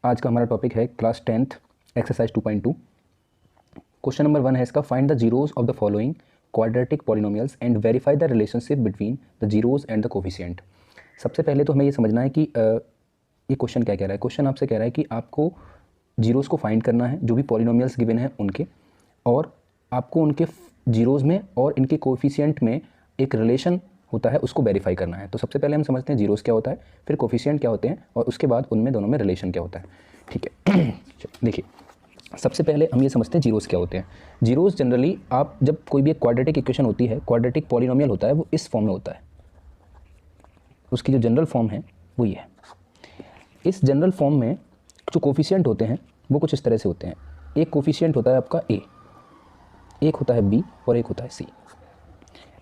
आज का हमारा टॉपिक है class 10th exercise 2.2। Question number 1 है इसका, find the zeros of the following quadratic polynomials and verify the relationship between the zeros and the coefficient. सबसे पहले तो हमें ये समझना है कि ये क्वेश्चन क्या कह रहा है। क्वेश्चन आपसे कह रहा है कि आपको जीरोज़ को फाइंड करना है जो भी पॉलिनोमियल्स गिवन हैं उनके, और आपको उनके जीरोज़ में और इनके कोफिशिएंट में एक रिलेशन होता है उसको वेरीफाई करना है। तो सबसे पहले हम समझते हैं जीरोज़ क्या होता है, फिर कोफिशिएंट क्या होते हैं, और उसके बाद उनमें दोनों में रिलेशन क्या होता है। ठीक है, देखिए सबसे पहले हम ये समझते हैं जीरोज़ क्या होते हैं। जीरोज़ जनरली आप जब कोई भी एक क्वाड्रेटिक इक्वेशन होती है, क्वाड्रेटिक पॉलिनोमियल होता है, वो इस फॉर्म में होता है। उसकी जो जनरल फॉर्म है वो ये है। इस जनरल फॉर्म में जो कोफिशिएंट होते हैं वो कुछ इस तरह से होते हैं। एक कोफिशिएंट होता है आपका ए, एक होता है बी और एक होता है सी।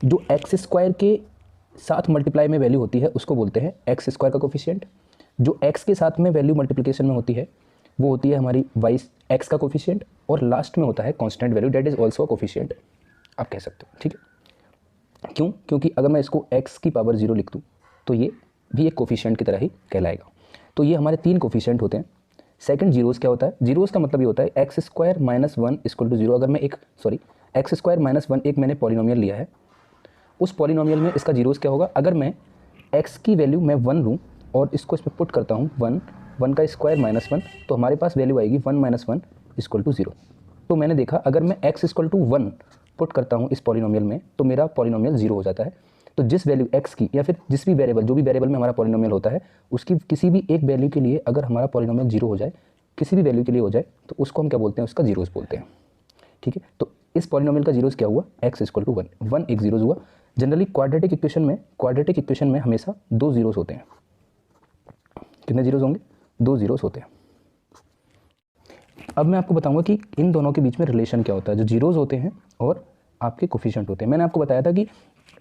जो एक्स स्क्वायर के साथ मल्टीप्लाई में वैल्यू होती है उसको बोलते हैं एक्स स्क्वायर का कोफिशिएंट। जो एक्स के साथ में वैल्यू मल्टीप्लिकेशन में होती है वो होती है हमारी वाई एक्स का कोफिशिएंट, और लास्ट में होता है constant value, that is also a coefficient आप कह सकते हो। ठीक है, क्यों? क्योंकि अगर मैं इसको एक्स की पावर 0 लिख दूँ तो ये भी एक कोफिशिएंट की तरह ही कहलाएगा। तो ये हमारे 3 कोफिशिएंट होते हैं। सेकंड जीरोज़ क्या होता है? जीरोज़ का मतलब ये होता है x square minus 1 equal to 0। अगर मैं एक्स स्क्वायर माइनस 1 एक मैंने पॉलिनोमियल लिया है, उस पॉलिनोमियल में इसका जीरोज़ क्या होगा? अगर मैं एक्स की वैल्यू मैं 1 लूँ और इसको इसमें पुट करता हूँ 1 का स्क्वायर माइनस 1, तो हमारे पास वैल्यू आएगी 1 माइनस 1 इक्वल टू 0। तो मैंने देखा अगर मैं एक्स इक्वल टू 1 पुट करता हूँ इस पॉलिनोमियल में तो मेरा पॉलिनोमियल 0 हो जाता है। तो जिस वैल्यू एक्स की या फिर जिस भी वेरिएबल, जो भी वेरिएबल में हमारा पॉलिनोमियल होता है, उसकी किसी भी एक वैल्यू के लिए अगर हमारा पॉलिनोमियल 0 हो जाए, किसी भी वैल्यू के लिए हो जाए, तो उसको हम क्या बोलते हैं? उसका जीरोज़ बोलते हैं। ठीक है, तो इस पॉलिनोमियल का जीरोज़ क्या हुआ? एक्स इक्वल टू 1 एक जीरोज़ हुआ। जनरली क्वाड्रेटिक इक्वेशन में हमेशा 2 जीरोज़ होते हैं। कितने जीरोज़ होंगे? 2 जीरोज़ होते हैं। अब मैं आपको बताऊंगा कि इन दोनों के बीच में रिलेशन क्या होता है, जो जीरोज़ होते हैं और आपके कोफिशिएंट होते हैं। मैंने आपको बताया था कि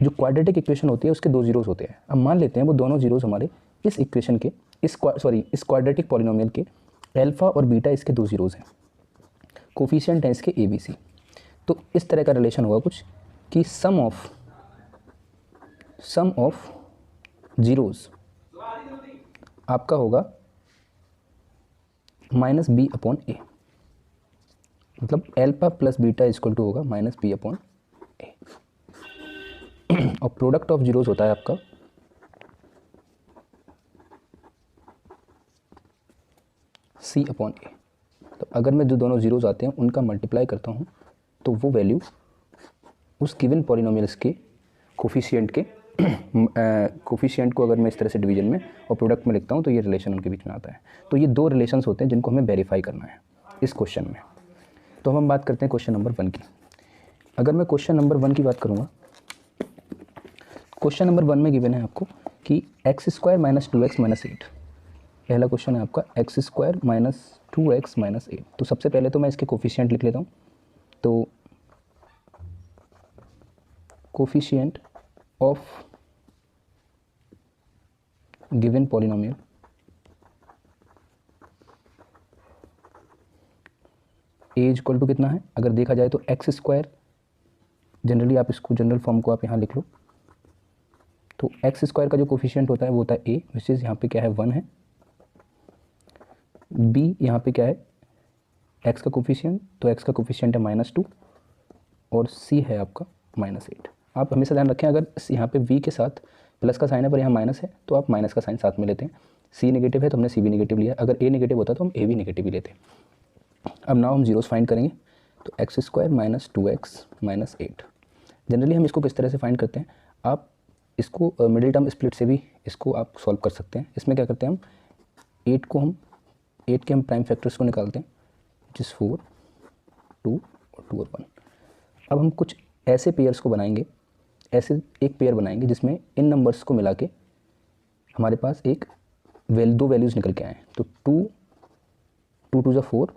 जो क्वाड्रेटिक इक्वेशन होती है उसके 2 जीरोज़ होते हैं। अब मान लेते हैं वो दोनों जीरोज़ हमारे इस इक्वेशन के इस क्वाड्रेटिक पॉलिनोमियल के अल्फा और बीटा इसके 2 जीरोज़ हैं, कोफिशिएंट हैं इसके ए बी सी। तो इस तरह का रिलेशन होगा कुछ कि सम ऑफ जीरोज़ आपका होगा माइनस बी अपॉन ए, मतलब alpha plus beta equal to होगा माइनस बी अपॉन ए। और प्रोडक्ट ऑफ जीरोज़ होता है आपका सी अपॉन ए। तो अगर मैं जो दोनों जीरोज़ आते हैं उनका मल्टीप्लाई करता हूँ तो वो वैल्यू उस गिवन पॉलिनोमियल्स के कोफिशिएंट को अगर मैं इस तरह से डिवीजन में और प्रोडक्ट में लिखता हूँ तो ये रिलेशन उनके बीच में आता है। तो ये 2 रिलेशंस होते हैं जिनको हमें वेरीफाई करना है इस क्वेश्चन में। तो हम बात करते हैं क्वेश्चन नंबर 1 की। अगर मैं क्वेश्चन नंबर 1 की बात करूँगा, क्वेश्चन नंबर 1 में गिवन है आपको कि x square minus 2x minus 8। पहला क्वेश्चन है आपका x square minus 2x minus 8। तो सबसे पहले तो मैं इसके कोफिशिएंट लिख लेता हूँ। तो coefficient of given polynomial A equal to कितना है? अगर देखा जाए तो एक्स स्क्वायर, जनरली आप इसको जनरल फॉर्म को आप यहाँ लिख लो। तो एक्स स्क्वायर का जो कोफिशिएंट होता है वो होता है ए, विच इज़ यहाँ पे क्या है 1 है। बी यहाँ पे क्या है? एक्स का कोफिशिएंट, तो एक्स का कोफिशिएंट है -2 और सी है आपका -8। आप हमेशा ध्यान रखें अगर यहाँ पे वी के साथ प्लस का साइन है पर यहाँ माइनस है तो आप माइनस का साइन साथ में लेते हैं। सी नेगेटिव है तो हमने सी भी नेगेटिव लिया, अगर ए नेगेटिव होता तो हम ए भी नेगेटिव ही लेते। अब नाउ हम जीरोस फाइंड करेंगे। तो x square minus 2x minus 8। Generally हम इसको किस तरह से फाइंड करते हैं? आप इसको मिडिल टर्म स्प्लिट से भी इसको आप सॉल्व कर सकते हैं। इसमें क्या करते हैं हम 8 के हम प्राइम फैक्टर्स को निकालते हैं, जिस 4, 2 और 2 और 1। अब हम कुछ ऐसे पेयर्स को बनाएंगे, ऐसे एक पेयर बनाएंगे जिसमें इन नंबर्स को मिला के हमारे पास एक दो वैल्यूज़ निकल के आए। तो 2 2 4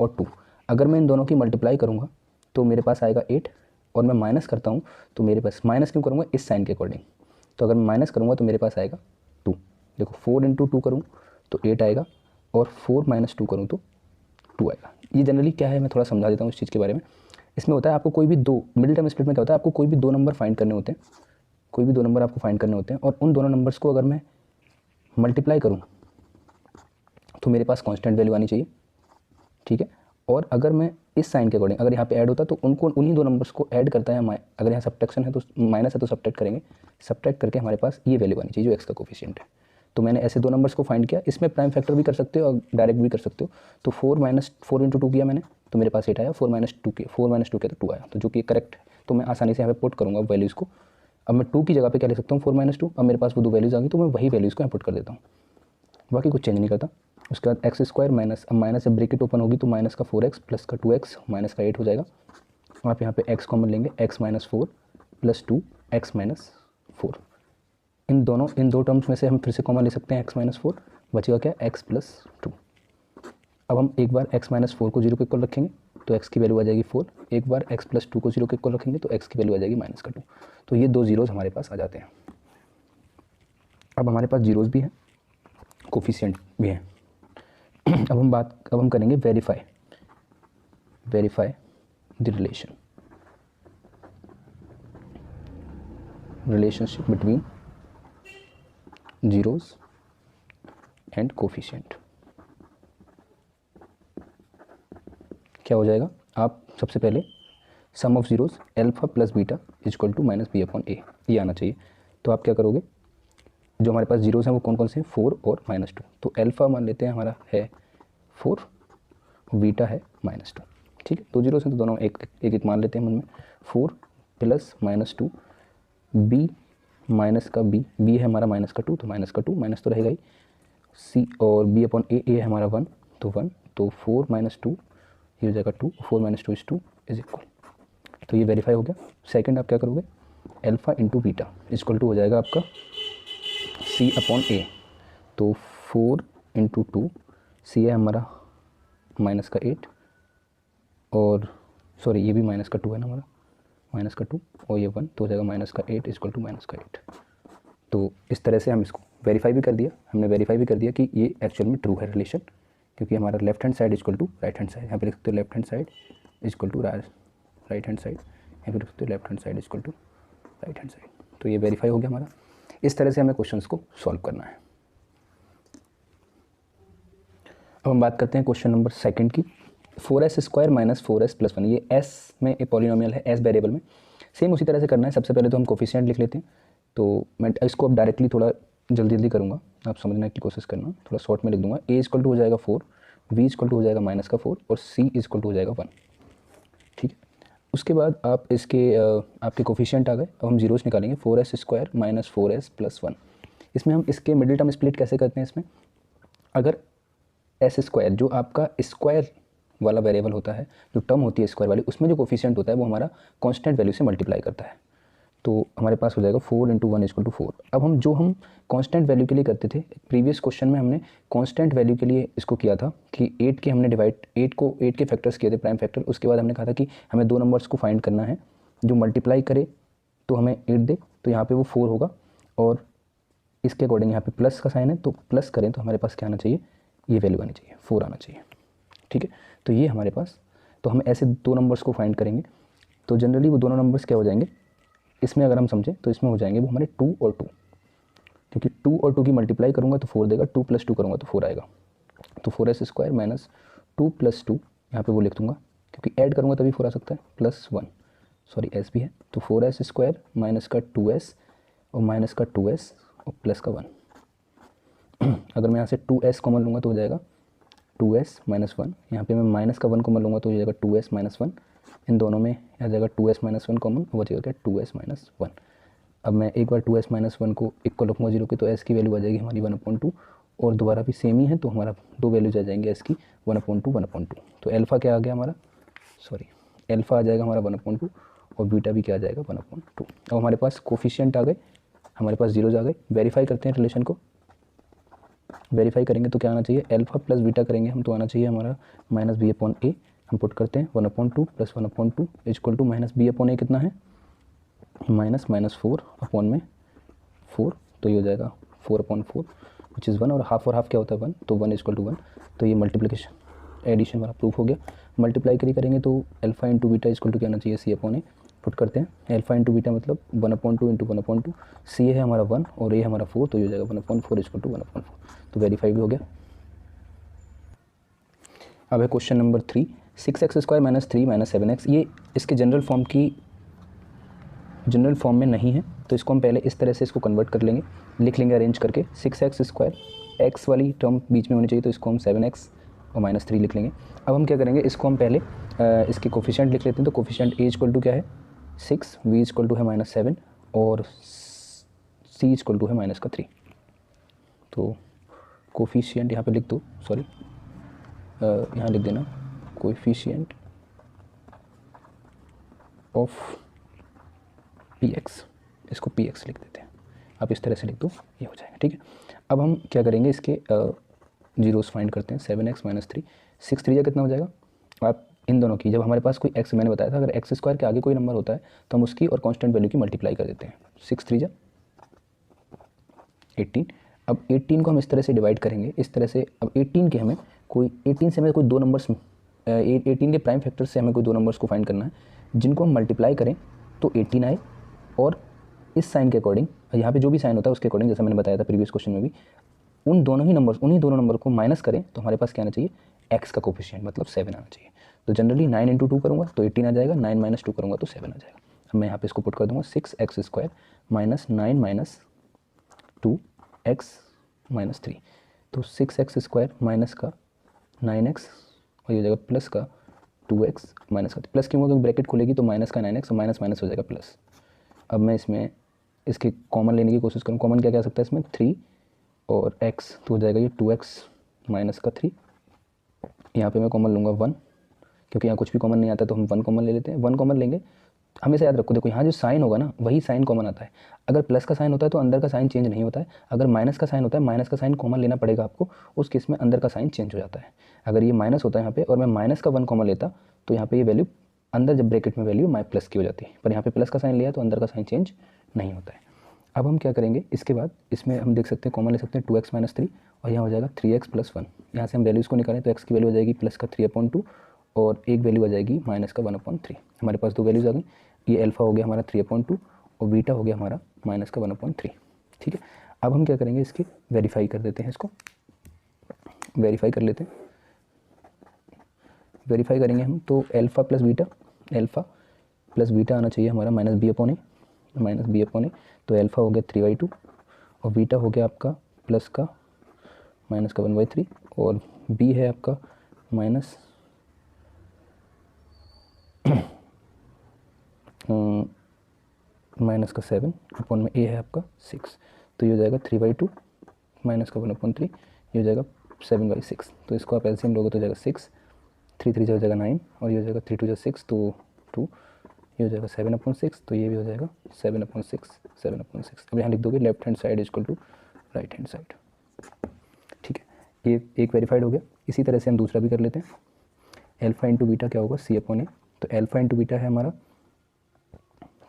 और 2। अगर मैं इन दोनों की मल्टीप्लाई करूँगा तो मेरे पास आएगा 8, और मैं माइनस करता हूँ तो मेरे पास, माइनस क्यों करूँगा? इस साइन के अकॉर्डिंग। तो अगर मैं माइनस करूँगा तो मेरे पास आएगा 2। देखो 4 × 2 करूँ तो 8 आएगा, और 4 - 2 करूँ तो 2 आएगा। ये जनरली क्या है मैं थोड़ा समझा देता हूँ इस चीज़ के बारे में। इसमें होता है आपको कोई भी दो, मिडिल टर्म स्प्लिट में क्या होता है, आपको कोई भी 2 नंबर फाइंड करने होते हैं, कोई भी 2 नंबर आपको फाइंड करने होते हैं, और उन दोनों नंबर्स को अगर मैं मल्टीप्लाई करूँ तो मेरे पास कांस्टेंट वैल्यू आनी चाहिए, ठीक है। और अगर मैं इस साइन के अकॉर्डिंग अगर यहाँ पे ऐड होता तो उनको उन्हीं दो नंबर्स को ऐड करता है, अगर यहाँ सब्ट्रैक्शन है तो माइनस है तो सब्ट्रैक्ट करेंगे, सब्ट्रैक्ट करके हमारे पास ये वैल्यू आनी चाहिए जो एक्स का कोफिशिएंट है। तो मैंने ऐसे दो नंबर्स को फाइंड किया, इसमें प्राइम फैक्टर भी कर सकते हो और डायरेक्ट भी कर सकते हो। तो 4 इंटू 2 किया मैंने तो मेरे पास 8 आया, 4 माइनस टू किया तो 2 आया, तो जो कि करेक्ट है। तो मैं आसानी से यहाँ पे पुट करूँगा वैल्यूज़ को। अब मैं 2 की जगह पे क्या ले सकता हूँ 4 - 2, अब मेरे पास वो दो वैल्यूज़ आ गई तो मैं वही वैल्यूज़ को यहाँ पुट कर देता हूँ, बाकी कुछ चेंज नहीं करता। उसके बाद एक्स स्क्वायर माइनस, अब माइनस से ब्रैकेट ओपन होगी तो माइनस का 4x प्लस का 2x माइनस का 8 हो जाएगा। आप यहाँ पे x कॉमन लेंगे, x - 4 प्लस 2 x - 4। इन दो टर्म्स में से हम फिर से कॉमन ले सकते हैं x - 4, बचेगा क्या x + 2। अब हम एक बार x - 4 को 0 के इक्वल रखेंगे तो x की वैल्यू आ जाएगी 4, एक बार x + 2 को 0 के इक्वल रखेंगे तो x की वैल्यू आ जाएगी -2। तो ये दो जीरोज़ हमारे पास आ जाते हैं। अब हमारे पास जीरोज़ भी हैं, कोफिशिएंट भी हैं। अब हम करेंगे verify the relationship between zeros and coefficient. क्या हो जाएगा, आप सबसे पहले sum of zeros alpha plus beta equal to -b/a, ये आना चाहिए। तो आप क्या करोगे, जो हमारे पास जीरोज़ हैं वो कौन कौन से हैं, 4 और -2। तो अल्फा मान लेते हैं हमारा है 4, बीटा है -2, ठीक है। दो जीरोज़ हैं तो दोनों एक मान लेते हैं मन में। 4 प्लस -2, b माइनस का b है हमारा -2, तो -2 माइनस तो रहेगा ही, c और b/a है हमारा 1, तो 1, तो 4 - 2 ये हो जाएगा 2, 4 - 2 = 2 इज इक्वल। तो ये वेरीफाई हो गया। सेकंड आप क्या करोगे, alpha into beta equal to हो जाएगा आपका c/a। तो 4 × 2, c है हमारा -8 और सॉरी ये भी -2 है ना हमारा, -2 और ये 1, तो हो जाएगा -8 इक्वल टू -8। तो इस तरह से हम इसको वेरीफाई भी कर दिया, हमने वेरीफाई भी कर दिया कि ये एक्चुअल में ट्रू है रिलेशन, क्योंकि हमारा left hand side equal to right hand side, यहाँ पे लिख सकते हो left hand side equal to right hand side, यहाँ पे लिख सकते हो left hand side equal to right hand side. तो ये वेरीफाई हो गया हमारा। इस तरह से हमें क्वेश्चंस को सॉल्व करना है। अब हम बात करते हैं क्वेश्चन नंबर सेकंड की। 4s² - 4s + 1, ये s में एक पॉलिनोमियल है, s वेरिएबल में। सेम उसी तरह से करना है। सबसे पहले तो हम कोफिशिएंट लिख लेते हैं, तो मैं इसको अब डायरेक्टली थोड़ा जल्दी करूँगा, आप समझने की कोशिश करना, थोड़ा शॉर्ट में लिख दूंगा। a = हो जाएगा 4, b = हो जाएगा -4 और c = हो जाएगा 1, ठीक है। उसके बाद आप इसके आपके कोफिशिएंट आ गए। अब हम जीरोस निकालेंगे, 4s² - 4s + 1। इसमें हम इसके मिडिल टर्म स्प्लिट कैसे करते हैं, इसमें अगर s² जो आपका स्क्वायर वाला वेरिएबल होता है, जो टर्म होती है स्क्वायर वाली, उसमें जो कोफिशिएंट होता है वो हमारा कांस्टेंट वैल्यू से मल्टीप्लाई करता है। तो हमारे पास हो जाएगा 4 × 1 = 4। अब हम कांस्टेंट वैल्यू के लिए करते थे, प्रीवियस क्वेश्चन में हमने कांस्टेंट वैल्यू के लिए इसको किया था कि 8 के हमने डिवाइड 8 के फैक्टर्स किए थे, प्राइम फैक्टर। उसके बाद हमने कहा था कि हमें दो नंबर्स को फाइंड करना है जो मल्टीप्लाई करे तो हमें 8 दे, तो यहाँ पे वो 4 होगा और इसके अकॉर्डिंग यहाँ पे प्लस का साइन है, तो प्लस करें तो हमारे पास क्या आना चाहिए, ये वैल्यू आनी चाहिए, 4 आना चाहिए, ठीक है। तो ये हमारे पास, तो हम ऐसे दो नंबर्स को फाइंड करेंगे। तो जनरली वो दोनों नंबर्स क्या हो जाएंगे, इसमें अगर हम समझें तो इसमें हो जाएंगे वो हमारे 2 और 2, क्योंकि 2 और 2 की मल्टीप्लाई करूँगा तो 4 देगा, 2 + 2 करूँगा तो 4 आएगा। तो 4s² - 2 + 2 यहाँ पे वो लिख दूँगा, क्योंकि ऐड करूँगा तभी 4 आ सकता है, +1, सॉरी s भी है। तो 4s² माइनस का 2s और माइनस का 2s और प्लस का 1। अगर मैं यहाँ से 2s कॉमन लूँगा तो हो जाएगा 2s - 1, यहाँ पे मैं माइनस का 1 कॉमन लूँगा तो हो जाएगा 2s - 1, इन दोनों में आ जाएगा 2s - 1 कॉमन, वो बचेगा क्या, 2s - 1। अब मैं एक बार 2s - 1 को इक्वल रखूँगा 0 के, तो s की वैल्यू आ जाएगी हमारी 1/2 और दोबारा भी सेम ही है, तो हमारा दो वैल्यूज आ जाएंगे s की 1/2 1/2। तो अल्फ़ा क्या आ गया हमारा, सॉरी अल्फ़ा आ जाएगा हमारा 1/2 और बीटा भी क्या आ जाएगा 1/2। अब हमारे पास कोफिशिएंट आ गए, हमारे पास जीरोज आ गए। वेरीफाई करते हैं रिलेशन को। वेरीफाई करेंगे तो क्या आना चाहिए, अल्फ़ा प्लस बीटा करेंगे हम तो आना चाहिए हमारा -b/a। हम पुट करते हैं 1/2 + 1/2 इक्वल टू -b/a कितना है, -4 अपॉन में 4, तो ये हो जाएगा 4/4 विच इज़ 1, और हाफ क्या होता है 1, तो 1 = 1। तो ये मल्टीप्लिकेशन एडिशन वाला प्रूफ हो गया। मल्टीप्लाई करेंगे तो alpha into beta equal to क्या आना चाहिए, c/a। पुट करते हैं अल्फ़ा इंटू बीटा मतलब 1/2 × 1/2, c है हमारा 1 और a हमारा 4, तो ये हो जाएगा 1/4 = 1/4। तो वेरीफाई भी हो गया। अब है question number 3, 6x² minus 3 minus 7x। ये इसके जनरल फॉर्म में नहीं है, तो इसको हम पहले इस तरह से इसको कन्वर्ट कर लेंगे, लिख लेंगे अरेंज करके। 6x², x वाली टर्म बीच में होनी चाहिए, तो इसको हम 7x और माइनस 3 लिख लेंगे। अब हम क्या करेंगे, इसको हम पहले इसके कोफिशिएंट लिख लेते हैं। तो कोफिशिएंट a इक्वल टू क्या है 6, v इक्वल टू है -7 और c इक्वल टू है -3। तो कोफिशिएंट यहाँ पे लिख दो, सॉरी यहाँ लिख देना कोफिशिएंट ऑफ px, इसको px लिख देते हैं। आप इस तरह से लिख दो, ये हो जाएगा। ठीक है, अब हम क्या करेंगे, इसके जीरोस फाइंड करते हैं। 7x माइनस 3, 6 3 कितना हो जाएगा। आप इन दोनों की, जब हमारे पास कोई x, मैंने बताया था अगर x² के आगे कोई नंबर होता है तो हम उसकी और कांस्टेंट वैल्यू की मल्टीप्लाई कर देते हैं। 6 3 18। अब 18 को हम इस तरह से डिवाइड करेंगे, इस तरह से। अब 18 के हमें कोई 18 से हमें कोई दो नंबर्स 18 के प्राइम फैक्टर से हमें कोई दो नंबर्स को फाइंड करना है, जिनको हम मल्टीप्लाई करें तो 18 आए, और इस साइन के अकॉर्डिंग, यहाँ पे जो भी साइन होता है उसके अकॉर्डिंग, जैसा मैंने बताया था प्रीवियस क्वेश्चन में भी, उन्हीं दोनों नंबर को माइनस करें तो हमारे पास क्या आना चाहिए, x का कोफिशिएंट मतलब 7 आना चाहिए। तो जनरली 9 × 2 करूँगा तो 18 आ जाएगा, 9 - 2 करूँगा तो 7 आ जाएगा। अब मैं यहाँ पे इसको पुट कर दूँगा 6x² माइनस 9 - 2x माइनस 3। तो 6x² माइनस का 9x और ये हो जाएगा प्लस का 2x माइनस का, प्लस क्यों, अगर ब्रैकेट खुलेगी तो माइनस का 9x और माइनस माइनस हो जाएगा प्लस। अब मैं इसमें इसके कॉमन लेने की कोशिश करूँ, कॉमन क्या क्या आ सकता है इसमें, 3 और x, तो हो जाएगा ये 2x माइनस का 3। यहाँ पे मैं कॉमन लूँगा 1, क्योंकि यहाँ कुछ भी कॉमन नहीं आता तो हम 1 कॉमन ले लेते हैं। 1 कॉमन लेंगे, हमेशा याद रखो, देखो यहाँ जो साइन होगा ना वही साइन कॉमन आता है। अगर प्लस का साइन होता है तो अंदर का साइन चेंज नहीं होता है, अगर माइनस का साइन होता है माइनस का साइन कॉमन लेना पड़ेगा आपको, उस केस में अंदर का साइन चेंज हो जाता है। अगर ये माइनस होता है यहाँ पे और मैं माइनस का 1 कॉमन लेता तो यहाँ पे ये वैल्यू अंदर जब ब्रैकेट में वैल्यू प्लस की हो जाती है, पर यहाँ पे प्लस का साइन लिया तो अंदर का साइन चेंज नहीं होता है। अब हम क्या करेंगे, इसके बाद इसमें हम देख सकते हैं कॉमन ले सकते हैं 2x माइनस 3 और यहाँ हो जाएगा 3x प्लस 1। यहाँ से हम वैल्यूज़ को निकालें तो x की वैल्यू हो जाएगी प्लस का 3/2 और एक वैल्यू आ जाएगी माइनस का 1/3। हमारे पास दो वैल्यूज़ आ गई, ये अल्फा हो गया हमारा 3/2 और बीटा हो गया हमारा माइनस का 1/3। ठीक है, अब हम क्या करेंगे, इसकी वेरीफाई कर देते हैं, इसको वेरीफाई कर लेते हैं। वेरीफाई करेंगे हम तो अल्फा प्लस बीटा आना चाहिए हमारा -b/a, तो अल्फा हो गया 3/2 और बीटा हो गया आपका प्लस का माइनस का 1/3 और b है आपका माइनस का 7 अपॉन में a है आपका 6। तो ये हो जाएगा 3/2 माइनस का 1/3, ये हो जाएगा 7/6। तो इसको आप एलसीएम लोगे तो हो जाएगा 6, 3 3 हो जाएगा 9 और ये हो जाएगा 3 2 6 तो 2, ये हो जाएगा 7/6, तो ये भी हो जाएगा 7/6। अब यहाँ लिख दोगे left hand side equal to right hand side. ठीक है, ये एक वेरीफाइड हो गया। इसी तरह से हम दूसरा भी कर लेते हैं। अल्फा इंटू बीटा क्या होगा, c/a, तो अल्फा इंटू बीटा है हमारा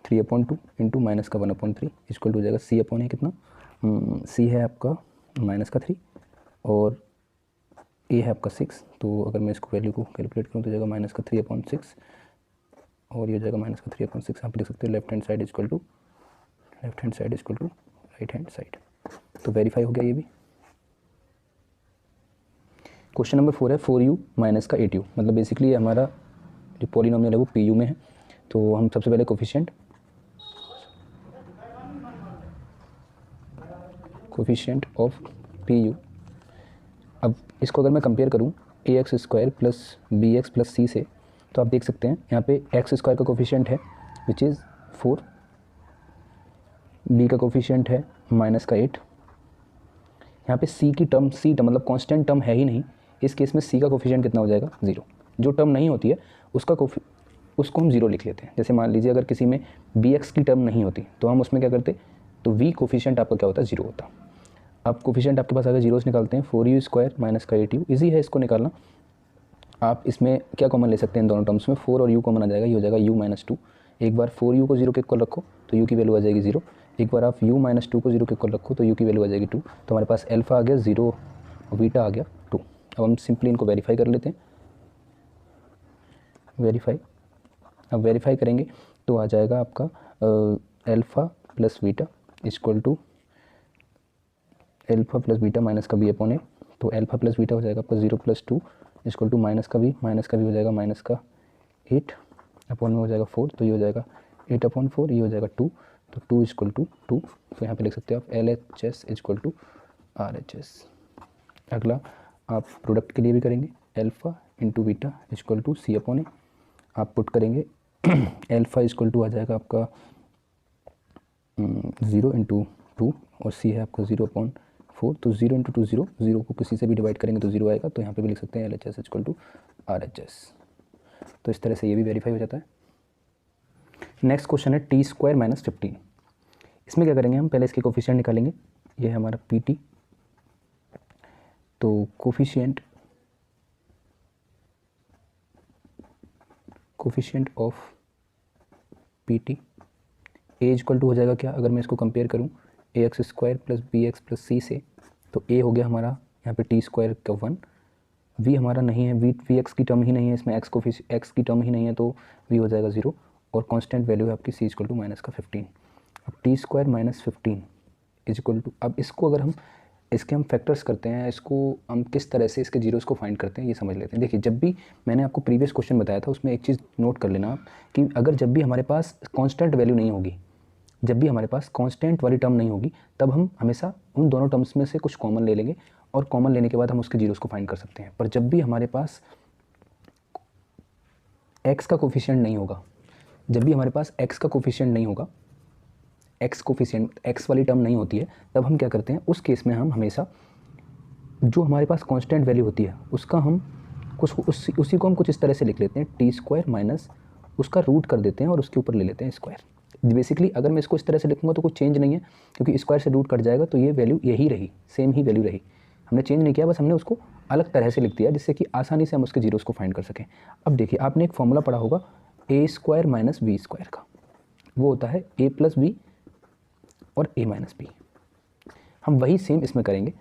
3/2 इंटू माइनस का 1/3 इक्वल टू हो जाएगा c/a कितना, c है आपका माइनस का 3 और a है आपका 6। तो अगर मैं इसको वैल्यू को कैलकुलेट करूँ तो जाएगा माइनस का 3/6 और ये हो जाएगा माइनस का 3/6। आप लिख सकते हो left hand side equal to right hand side. तो वेरीफाई हो गया ये भी। क्वेश्चन नंबर 4 है 4u माइनस का 8u, मतलब बेसिकली हमारा जो पॉलिनोमियल है वो pu में है। तो हम सबसे पहले कोफिशिएंट ऑफ pu, अब इसको अगर मैं कंपेयर करूँ ax² plus bx plus c से, तो आप देख सकते हैं यहाँ पे x² का कोफिशिएंट है विच इज़ 4, b का कोफिशिएंट है माइनस का 8। यहाँ पे c टर्म मतलब कांस्टेंट टर्म है ही नहीं, इस केस में c का कोफिशिएंट कितना हो जाएगा 0। जो टर्म नहीं होती है उसको हम 0 लिख लेते हैं। जैसे मान लीजिए अगर किसी में bx की टर्म नहीं होती तो हम उसमें क्या करते, तो v कोफिशिएंट आपका क्या होता है 0 होता। अब कोफिशिएंट आपके पास अगर जीरोस निकालते हैं 4u² माइनस का 8u, ईजी है इसको निकालना। आप इसमें क्या कॉमन ले सकते हैं, दोनों टर्म्स में 4 और u कॉमन आ जाएगा, ये हो जाएगा u - 2। एक बार 4u को 0 के इक्वल रखो तो u की वैल्यू आ जाएगी 0, एक बार आप u - 2 को 0 के इक्वल रखो तो u की वैल्यू आ जाएगी 2। तो हमारे पास अल्फा आ गया 0 और बीटा आ गया 2। अब हम सिंपली इनको वेरीफाई कर लेते हैं। अब वेरीफाई करेंगे तो आ जाएगा आपका alpha plus beta equal to alpha plus beta minus का b/a, तो अल्फा प्लस बीटा हो जाएगा आपका 0 + 2 इक्वल टू माइनस का भी हो जाएगा माइनस का 8 अपॉन में हो जाएगा 4, तो ये हो जाएगा 8/4, ये हो जाएगा 2, तो 2 इक्वल टू 2। तो यहाँ पे लिख सकते हो आप LHS इक्वल टू RHS। अगला आप प्रोडक्ट के लिए भी करेंगे, alpha into beta equal to C/A आप पुट करेंगे। अल्फ़ा इक्वल टू आ जाएगा आपका 0 इंटू 2 और C है आपका 0/4, तो 0 इंटू 2 0, 0 को किसी से भी डिवाइड करेंगे तो 0 आएगा, तो यहाँ पे भी लिख सकते हैं LHS इक्वल टू RHS। तो इस तरह से ये भी वेरीफाई हो जाता है। नेक्स्ट क्वेश्चन है t² - 15। इसमें क्या करेंगे हम, पहले इसके कोफिशिएंट निकालेंगे। ये है हमारा PT, तो coefficient of PT a equal to हो जाएगा क्या, अगर मैं इसको कंपेयर करूँ ax² + bx + c से, तो a हो गया हमारा यहाँ पे t² का 1, v हमारा नहीं है, vx की टर्म ही नहीं है इसमें, x की टर्म ही नहीं है, तो v हो जाएगा 0, और कांस्टेंट वैल्यू है आपकी c इक्वल टू -15। अब t² - 15 इक्वल टू, अब इसको अगर हम इसके हम फैक्टर्स करते हैं, इसको हम किस तरह से इसके जीरोस को फाइंड करते हैं ये समझ लेते हैं। देखिए, जब भी मैंने आपको प्रीवियस क्वेश्चन बताया था उसमें एक चीज़ नोट कर लेना आप कि अगर जब भी हमारे पास कांस्टेंट वैल्यू नहीं होगी, जब भी हमारे पास कांस्टेंट वाली टर्म नहीं होगी, तब हम हमेशा उन दोनों टर्म्स में से कुछ कॉमन ले लेंगे और कॉमन लेने के बाद हम उसके जीरोस को फाइंड कर सकते हैं। पर जब भी हमारे पास x का कोफिशिएंट नहीं होगा, जब भी हमारे पास x का कोफिशिएंट नहीं होगा, x कोफिशिएंट x वाली टर्म नहीं होती है, तब हम क्या करते हैं, उस केस में हम हमेशा जो हमारे पास कांस्टेंट वैल्यू होती है उसका हम उसी को हम कुछ इस तरह से लिख लेते हैं, t² माइनस उसका रूट कर देते हैं और उसके ऊपर ले लेते हैं स्क्वायर। बेसिकली अगर मैं इसको इस तरह से लिखूंगा तो कुछ चेंज नहीं है, क्योंकि स्क्वायर से रूट कट जाएगा, तो ये वैल्यू यही रही, सेम ही वैल्यू रही, हमने चेंज नहीं किया, बस हमने उसको अलग तरह से लिख दिया जिससे कि आसानी से हम उसके जीरोस को फाइंड कर सकें। अब देखिए, आपने एक फॉर्मूला पढ़ा होगा a² - b² का, वो होता है a + b और a - b। हम वही सेम इसमें करेंगे।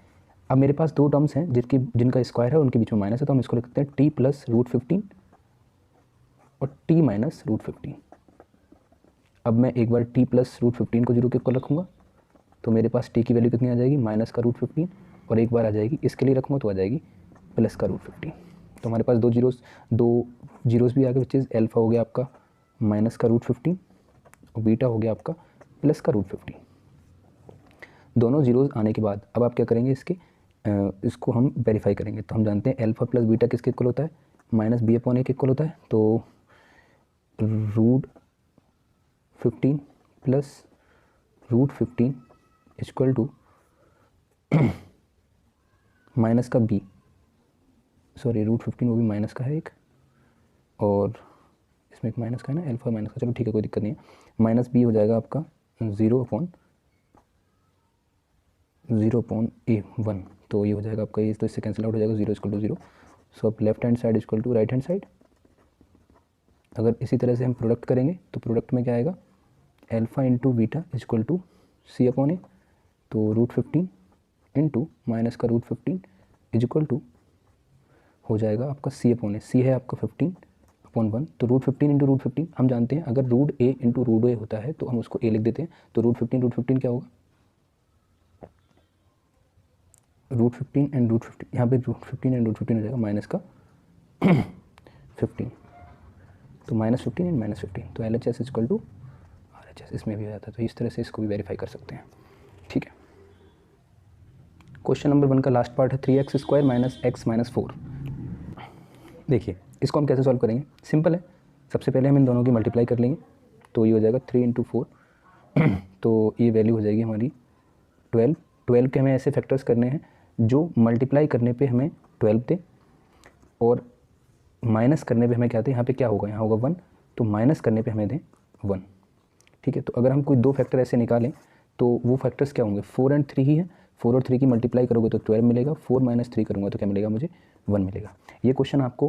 अब मेरे पास दो टर्म्स हैं जिनका स्क्वायर है, उनके बीच में माइनस है, तो हम इसको लिखते हैं t + √15 और t - √15। अब मैं एक बार t + √15 को 0 के इक्वल रखूँगा, तो मेरे पास t की वैल्यू कितनी आ जाएगी, -√15, और एक बार आ जाएगी इसके लिए रखूँगा तो आ जाएगी +√15। तो हमारे पास दो जीरोस भी आ गए, विच इज़ अल्फ़ा हो गया आपका -√15 और बीटा हो गया आपका +√15। दोनों जीरोस आने के बाद अब आप क्या करेंगे, इसको हम वेरीफाई करेंगे। तो हम जानते हैं अल्फ़ा + बीटा किसके इक्वल होता है, -b/a के इक्वल होता है, तो √15 + √15 इक्वल टू माइनस का b, सॉरी √15 वो भी माइनस का है एक, और इसमें एक माइनस का है ना, अल्फ़ा माइनस का, चलो ठीक है कोई दिक्कत नहीं है, -b हो जाएगा आपका 0/a1, तो ये हो जाएगा आपका, ये तो इससे कैंसिल आउट हो जाएगा, 0 = 0। सो अब left hand side equal to right hand side. अगर इसी तरह से हम प्रोडक्ट करेंगे तो प्रोडक्ट में क्या आएगा, alpha into beta equal to c/a, तो √15 इंटू माइनस का √15 इक्वल टू हो जाएगा आपका c/a। c है आपका 15/1, तो √15 इंटू √15 हम जानते हैं, अगर √a इंटू √a होता है तो हम उसको a लिख देते हैं, तो √15 क्या होगा, √15 एंड √15, यहाँ पे √15 एंड √15 हो जाएगा माइनस का 15, तो -15 एंड -15, तो LHS इक्वल टू RHS इसमें भी हो जाता है। तो इस तरह से इसको भी वेरीफाई कर सकते हैं, ठीक है। क्वेश्चन नंबर 1 का लास्ट पार्ट है 3x² - x - 4। देखिए, इसको हम कैसे सॉल्व करेंगे, सिंपल है। सबसे पहले हम इन दोनों की मल्टीप्लाई कर लेंगे, तो ये हो जाएगा 3 × 4, तो ये वैल्यू हो जाएगी हमारी 12 के हमें ऐसे फैक्टर्स करने हैं जो मल्टीप्लाई करने पे हमें 12 दे और माइनस करने पे हमें क्या दे, यहाँ पे क्या होगा, यहाँ होगा 1, तो माइनस करने पे हमें दें 1, ठीक है। तो अगर हम कोई दो फैक्टर ऐसे निकालें तो वो फैक्टर्स क्या होंगे, 4 और 3 ही है, 4 और 3 की मल्टीप्लाई करोगे तो 12 मिलेगा, 4 - 3 करूँगा तो क्या मिलेगा मुझे, 1 मिलेगा। ये क्वेश्चन आपको